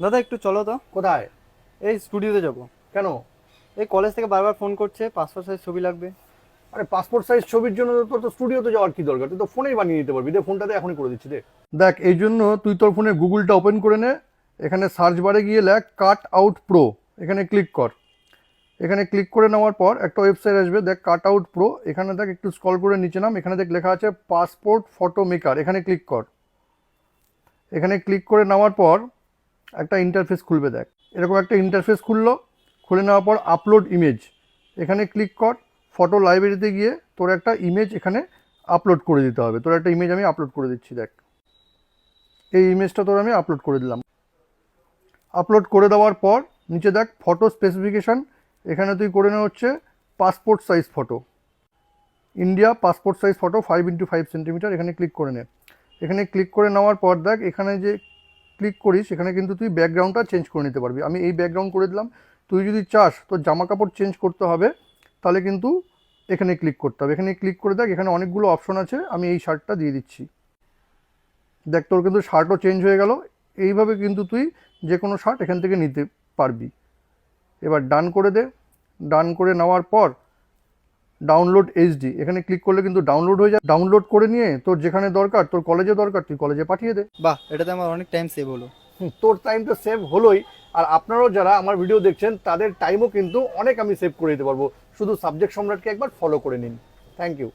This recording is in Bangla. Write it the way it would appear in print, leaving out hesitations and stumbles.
দাদা একটু চলো তো। কোথায়? এই স্টুডিওতে যাব। কেন? এই কলেজ থেকে বারবার ফোন করছে, পাসপোর্ট সাইজ ছবি লাগবে। আরে পাসপোর্ট সাইজ ছবির জন্য তো তোর তো স্টুডিওতে যাওয়ার কি দরকার? তুই তো ফোনেই বানিয়ে নিতে পারবি। দে ফোনটাতে এখনই করে দিচ্ছি, দে। দেখ, এই জন্য তুই তোর ফোনে গুগলটা ওপেন করে নে। এখানে সার্চ বারে গিয়ে লেখ কাট আউট প্রো। এখানে ক্লিক কর। এখানে ক্লিক করে নেওয়ার পর একটা ওয়েবসাইট আসবে, দেখ কাট আউট প্রো। এখানে দেখ একটু স্ক্রল করে নিচে নাম, এখানে দেখ লেখা আছে পাসপোর্ট ফটো মেকার। এখানে ক্লিক কর। এখানে ক্লিক করে নেওয়ার পর একটা ইন্টারফেস খুলবে, দেখ এরকম একটা ইন্টারফেস খুললো। খুলে নেওয়ার পর আপলোড ইমেজ, এখানে ক্লিক কর। ফটো লাইব্রেরিতে গিয়ে তোর একটা ইমেজ এখানে আপলোড করে দিতে হবে। তোর একটা ইমেজ আমি আপলোড করে দিচ্ছি, দেখ এই ইমেজটা তোর আমি আপলোড করে দিলাম। আপলোড করে দেওয়ার পর নিচে দেখ ফটো স্পেসিফিকেশান, এখানে তুই করে নেওয়া হচ্ছে passport size photo, India passport size photo 5x5 centimetre. এখানে ক্লিক করে নে। এখানে ক্লিক করে নেওয়ার পর দেখ এখানে যে ক্লিক করিস সেখানে কিন্তু তুই ব্যাকগ্রাউন্ডটা চেঞ্জ করে নিতে পারবি। আমি এই ব্যাকগ্রাউন্ড করে দিলাম। তুই যদি চাস তোর জামা কাপড় চেঞ্জ করতে হবে তাহলে কিন্তু এখানে ক্লিক করতে হবে। এখানে ক্লিক করে দেখ এখানে অনেকগুলো অপশন আছে, আমি এই শার্টটা দিয়ে দিচ্ছি। দেখ তোর কিন্তু শার্টও চেঞ্জ হয়ে গেল। এইভাবে কিন্তু তুই যে কোনো শার্ট এখান থেকে নিতে পারবি। এবার ডান করে দে। ডান করে নেওয়ার পর ডাউনলোড এইচডি এখানে ক্লিক করলে কিন্তু ডাউনলোড হয়ে যায়। ডাউনলোড করে নিয়ে তোর যেখানে দরকার, তোর কলেজে দরকার, তুই কলেজে পাঠিয়ে দে। বাহ, এটাতে আমার অনেক টাইম সেভ হলো। তোর টাইম তো সেভ হলোই, আর আপনারাও যারা আমার ভিডিও দেখছেন তাদের টাইমও কিন্তু অনেক আমি সেভ করে দিতে পারবো। শুধু সাবজেক্ট সম্রাটকে একবার ফলো করে নিন। Thank you.